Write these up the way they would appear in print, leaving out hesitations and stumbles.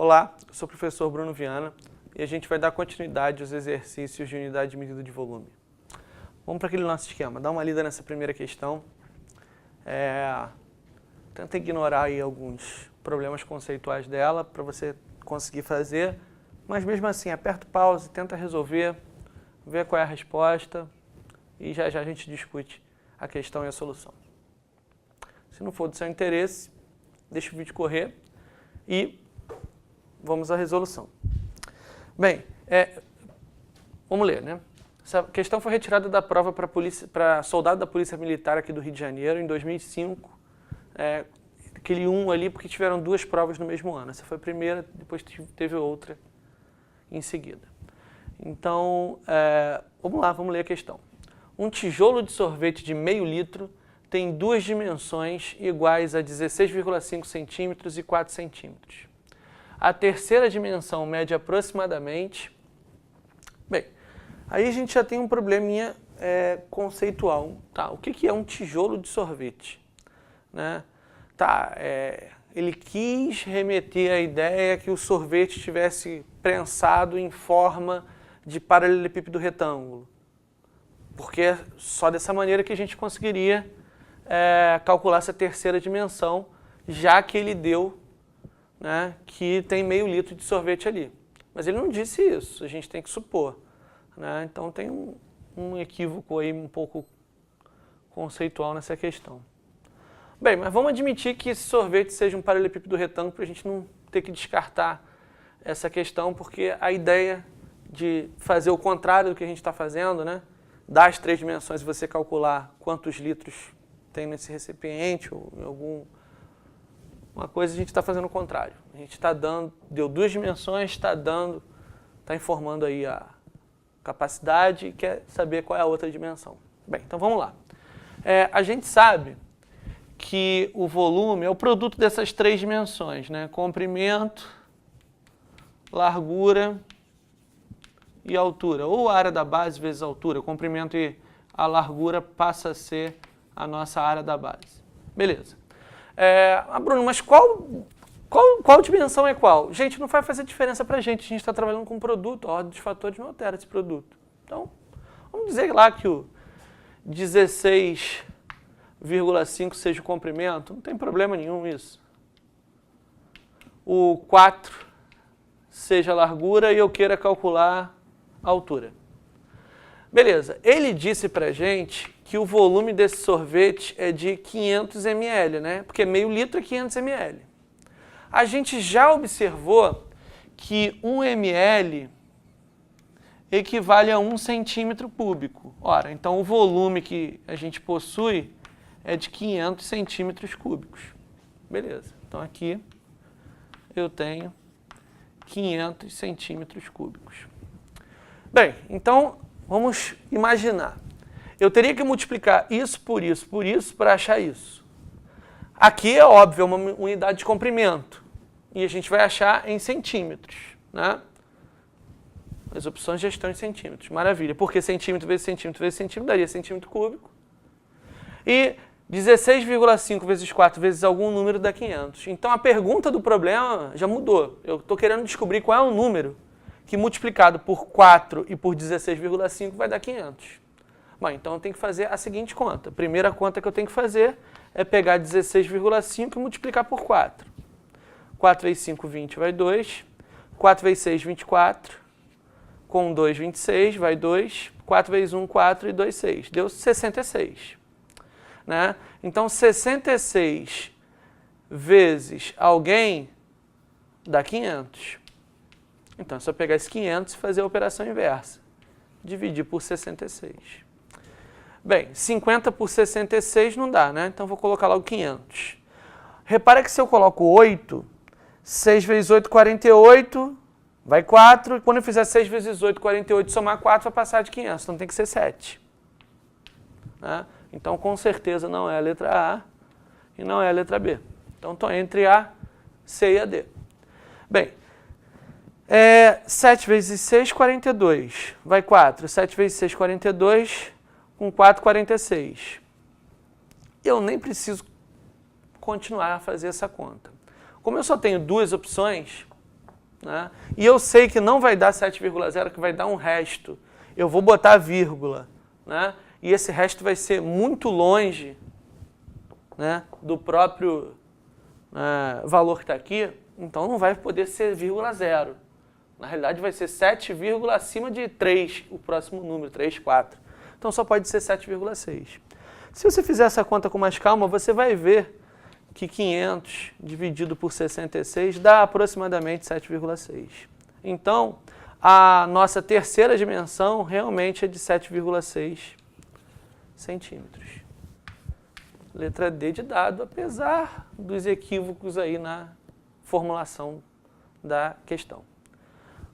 Olá, eu sou o professor Bruno Viana e a gente vai dar continuidade aos exercícios de unidade de medida de volume. Vamos para aquele nosso esquema, dá uma lida nessa primeira questão. Tenta ignorar aí alguns problemas conceituais dela para você conseguir fazer, mas mesmo assim, aperta o pause, tenta resolver, vê qual é a resposta e já já a gente discute a questão e a solução. Se não for do seu interesse, deixa o vídeo correr e vamos à resolução. Bem, vamos ler, né? Essa questão foi retirada da prova para soldado da Polícia Militar aqui do Rio de Janeiro em 2005. Aquele ali, porque tiveram duas provas no mesmo ano. Essa foi a primeira, depois teve outra em seguida. Então, vamos lá, vamos ler a questão. Um tijolo de sorvete de meio litro tem duas dimensões iguais a 16,5 centímetros e 4 centímetros. A terceira dimensão mede aproximadamente... Bem, aí a gente já tem um probleminha conceitual. Tá, o que é um tijolo de sorvete? Né? Tá, ele quis remeter à ideia que o sorvete estivesse prensado em forma de paralelepípedo retângulo. Porque é só dessa maneira que a gente conseguiria calcular essa terceira dimensão, já que ele deu, né, que tem meio litro de sorvete ali. Mas ele não disse isso, a gente tem que supor. Né? Então tem um equívoco aí um pouco conceitual nessa questão. Bem, mas vamos admitir que esse sorvete seja um paralelepípedo retângulo para a gente não ter que descartar essa questão, porque a ideia de fazer o contrário do que a gente está fazendo, né, das três dimensões e você calcular quantos litros tem nesse recipiente ou em alguma coisa, a gente está fazendo o contrário. A gente está deu duas dimensões, está informando aí a capacidade e quer saber qual é a outra dimensão. Bem, então vamos lá. A gente sabe que o volume é o produto dessas três dimensões, né? Comprimento, largura e altura, ou a área da base vezes a altura. O comprimento e a largura passa a ser a nossa área da base. Beleza. Bruno, mas qual dimensão é qual? Gente, não vai fazer diferença para a gente está trabalhando com um produto, a ordem dos fatores não altera esse produto. Então, vamos dizer lá que o 16,5 seja o comprimento, não tem problema nenhum isso. O 4 seja a largura e eu queira calcular a altura. Beleza, ele disse pra gente que o volume desse sorvete é de 500 ml, né? Porque meio litro é 500 ml. A gente já observou que 1 ml equivale a 1 centímetro cúbico. Ora, então o volume que a gente possui é de 500 centímetros cúbicos. Beleza, então aqui eu tenho 500 centímetros cúbicos. Bem, então vamos imaginar. Eu teria que multiplicar isso por isso para achar isso. Aqui é óbvio, é uma unidade de comprimento. E a gente vai achar em centímetros. Né? As opções já estão em centímetros. Maravilha. Porque centímetro vezes centímetro vezes centímetro daria centímetro cúbico. E 16,5 vezes 4 vezes algum número dá 500. Então a pergunta do problema já mudou. Eu estou querendo descobrir qual é o número que multiplicado por 4 e por 16,5 vai dar 500. Bom, então eu tenho que fazer a seguinte conta. A primeira conta que eu tenho que fazer é pegar 16,5 e multiplicar por 4. 4 vezes 5, 20, vai 2. 4 vezes 6, 24. Com 2, 26, vai 2. 4 vezes 1, 4 e 2, 6. Deu 66. Né? Então, 66 vezes alguém dá 500. Então, é só pegar esse 500 e fazer a operação inversa. Dividir por 66. Bem, 50 por 66 não dá, né? Então, vou colocar logo 500. Repara que se eu coloco 8, 6 vezes 8, 48, vai 4. E quando eu fizer 6 vezes 8, 48, somar 4, vai passar de 500. Então, tem que ser 7. Né? Então, com certeza, não é a letra A e não é a letra B. Então, estou entre A, C e a D. Bem, 7 vezes 6, 42. Vai 4. 7 vezes 6, 42. Com 4, 46. Eu nem preciso continuar a fazer essa conta. Como eu só tenho duas opções, né? E eu sei que não vai dar 7,0, que vai dar um resto. Eu vou botar vírgula, né? E esse resto vai ser muito longe, né, do próprio valor que está aqui, então não vai poder ser 0,0. Na realidade vai ser 7, acima de 3, o próximo número, 3, 4. Então só pode ser 7,6. Se você fizer essa conta com mais calma, você vai ver que 500 dividido por 66 dá aproximadamente 7,6. Então, a nossa terceira dimensão realmente é de 7,6 centímetros. Letra D de dado, apesar dos equívocos aí na formulação da questão.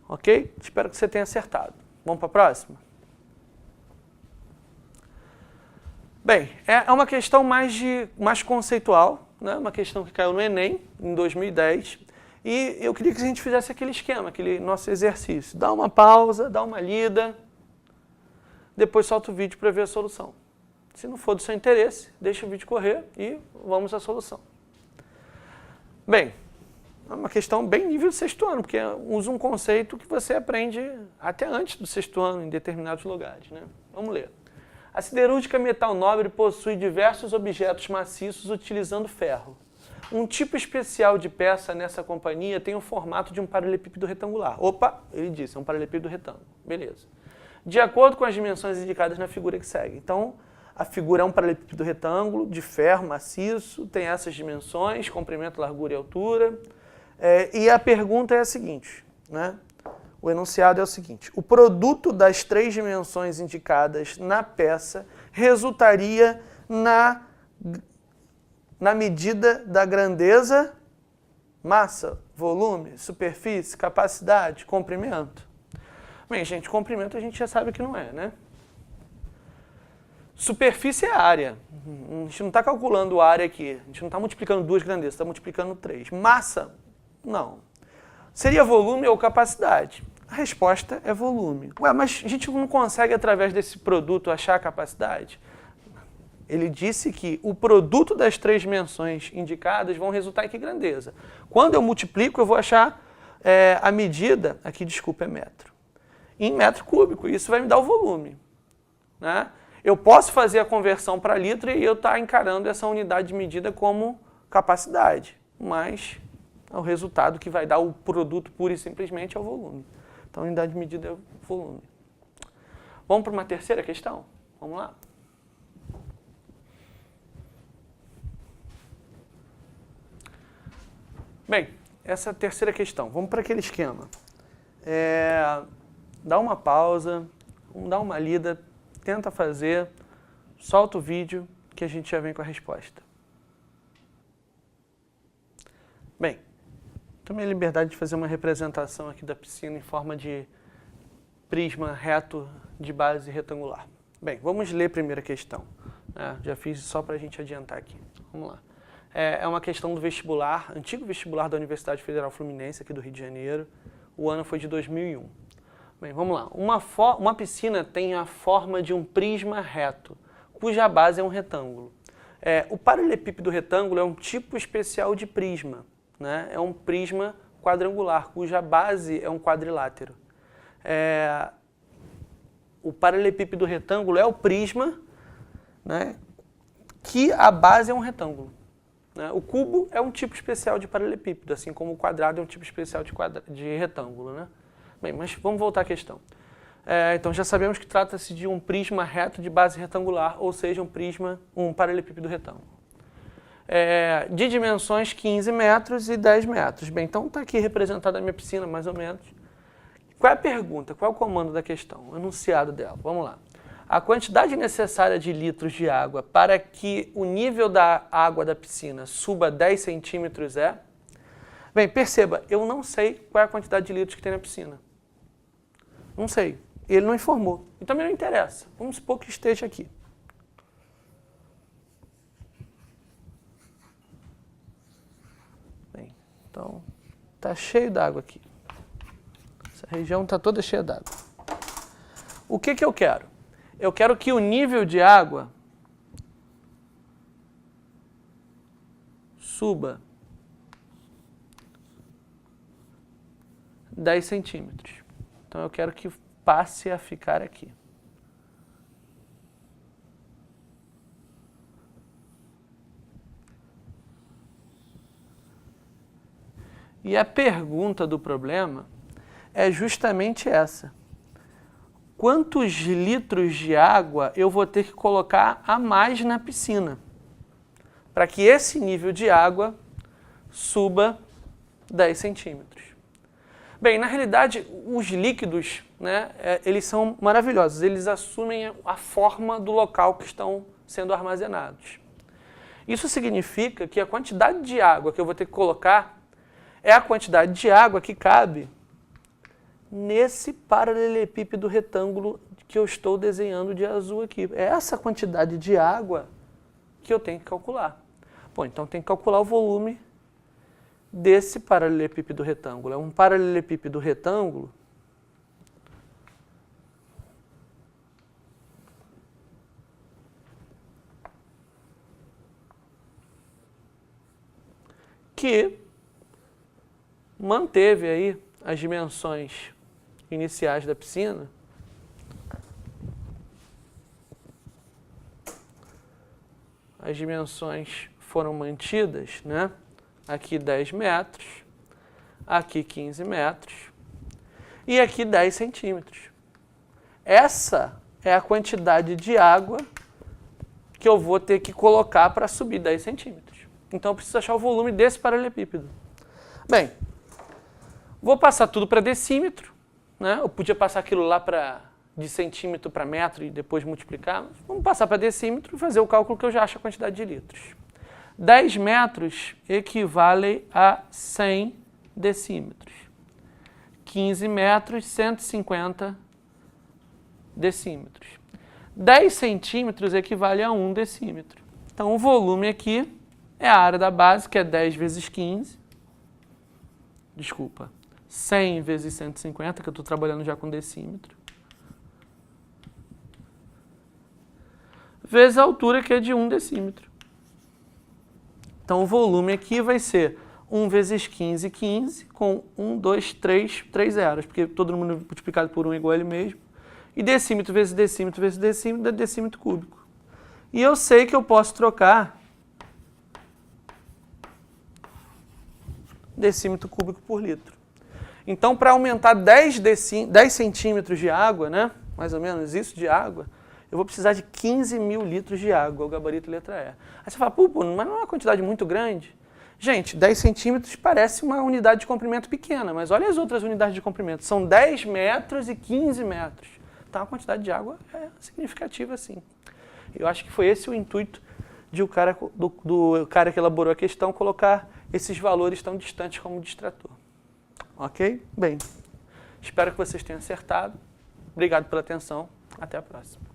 Ok? Espero que você tenha acertado. Vamos para a próxima? Bem, é uma questão mais conceitual, né? Uma questão que caiu no Enem, em 2010, e eu queria que a gente fizesse aquele esquema, aquele nosso exercício. Dá uma pausa, dá uma lida, depois solta o vídeo para ver a solução. Se não for do seu interesse, deixa o vídeo correr e vamos à solução. Bem, é uma questão bem nível sexto ano, porque usa um conceito que você aprende até antes do sexto ano, em determinados lugares, né? Vamos ler. A siderúrgica metal nobre possui diversos objetos maciços utilizando ferro. Um tipo especial de peça nessa companhia tem o formato de um paralelepípedo retangular. Opa, ele disse, é um paralelepípedo retângulo. Beleza. De acordo com as dimensões indicadas na figura que segue. Então, a figura é um paralelepípedo retângulo de ferro maciço, tem essas dimensões, comprimento, largura e altura. E a pergunta é a seguinte, né? O enunciado é o seguinte: o produto das três dimensões indicadas na peça resultaria na medida da grandeza, massa, volume, superfície, capacidade, comprimento. Bem, gente, comprimento a gente já sabe que não é, né? Superfície é área. A gente não está calculando área aqui. A gente não está multiplicando duas grandezas, está multiplicando três. Massa, não. Seria volume ou capacidade? A resposta é volume. Ué, mas a gente não consegue, através desse produto, achar a capacidade? Ele disse que o produto das três dimensões indicadas vão resultar em que grandeza? Quando eu multiplico, eu vou achar a medida, aqui, desculpa, é metro, em metro cúbico. Isso vai me dar o volume, né? Eu posso fazer a conversão para litro e eu estar encarando essa unidade de medida como capacidade, mas o resultado que vai dar o produto pura e simplesmente é o volume. Então, a unidade de medida é o volume. Vamos para uma terceira questão? Vamos lá. Bem, essa terceira questão. Vamos para aquele esquema. Dá uma pausa, dá uma lida, tenta fazer, solta o vídeo que a gente já vem com a resposta. Bem, tomei a liberdade de fazer uma representação aqui da piscina em forma de prisma reto de base retangular. Bem, vamos ler a primeira questão. Já fiz só para a gente adiantar aqui. Vamos lá. É uma questão do vestibular, antigo vestibular da Universidade Federal Fluminense, aqui do Rio de Janeiro. O ano foi de 2001. Bem, vamos lá. Uma piscina tem a forma de um prisma reto, cuja base é um retângulo. O paralelepípedo retângulo é um tipo especial de prisma, né? É um prisma quadrangular, cuja base é um quadrilátero. O paralelepípedo retângulo é o prisma, né, que a base é um retângulo. Né? O cubo é um tipo especial de paralelepípedo, assim como o quadrado é um tipo especial de retângulo. Né? Bem, mas vamos voltar à questão. Então já sabemos que trata-se de um prisma reto de base retangular, ou seja, um paralelepípedo retângulo. De dimensões 15 metros e 10 metros. Bem, então está aqui representada a minha piscina, mais ou menos. Qual é a pergunta? Qual é o comando da questão? O enunciado dela. Vamos lá. A quantidade necessária de litros de água para que o nível da água da piscina suba 10 centímetros é? Bem, perceba, eu não sei qual é a quantidade de litros que tem na piscina. Não sei. Ele não informou. E também não interessa. Vamos supor que esteja aqui. Bem, então, está cheio d'água aqui. Essa região está toda cheia d'água. O que eu quero? Eu quero que o nível de água suba 10 centímetros. Então eu quero que passe a ficar aqui. E a pergunta do problema é justamente essa. Quantos litros de água eu vou ter que colocar a mais na piscina para que esse nível de água suba 10 centímetros? Bem, na realidade, os líquidos, né, eles são maravilhosos. Eles assumem a forma do local que estão sendo armazenados. Isso significa que a quantidade de água que eu vou ter que colocar é a quantidade de água que cabe nesse paralelepípedo retângulo que eu estou desenhando de azul aqui. É essa quantidade de água que eu tenho que calcular. Bom, então tem que calcular o volume desse paralelepípedo retângulo. É um paralelepípedo retângulo que manteve aí as dimensões iniciais da piscina as dimensões foram mantidas, né? Aqui 10 metros, aqui 15 metros e aqui 10 centímetros. Essa é a quantidade de água que eu vou ter que colocar para subir 10 centímetros. Então eu preciso achar o volume desse paralelepípedo. Bem, vou passar tudo para decímetro, né? Eu podia passar aquilo lá de centímetro para metro e depois multiplicar. Mas vamos passar para decímetro e fazer o cálculo que eu já acho a quantidade de litros. 10 metros equivale a 100 decímetros. 15 metros, 150 decímetros. 10 centímetros equivale a 1 decímetro. Então o volume aqui é a área da base, que é 10 vezes 15. Desculpa, 100 vezes 150, que eu estou trabalhando já com decímetro. Vezes a altura, que é de 1 decímetro. Então o volume aqui vai ser 1 vezes 15, 15, com 1, 2, 3 zeros, porque todo mundo multiplicado por 1 é igual a ele mesmo. E decímetro vezes decímetro vezes decímetro dá decímetro cúbico. E eu sei que eu posso trocar decímetro cúbico por litro. Então, para aumentar 10 centímetros de água, né, mais ou menos isso de água, eu vou precisar de 15 mil litros de água, o gabarito letra E. Aí você fala, pô, mas não é uma quantidade muito grande? Gente, 10 centímetros parece uma unidade de comprimento pequena, mas olha as outras unidades de comprimento. São 10 metros e 15 metros. Então, a quantidade de água é significativa, sim. Eu acho que foi esse o intuito do cara que elaborou a questão, colocar esses valores tão distantes como distrator. Ok? Bem, espero que vocês tenham acertado. Obrigado pela atenção. Até a próxima.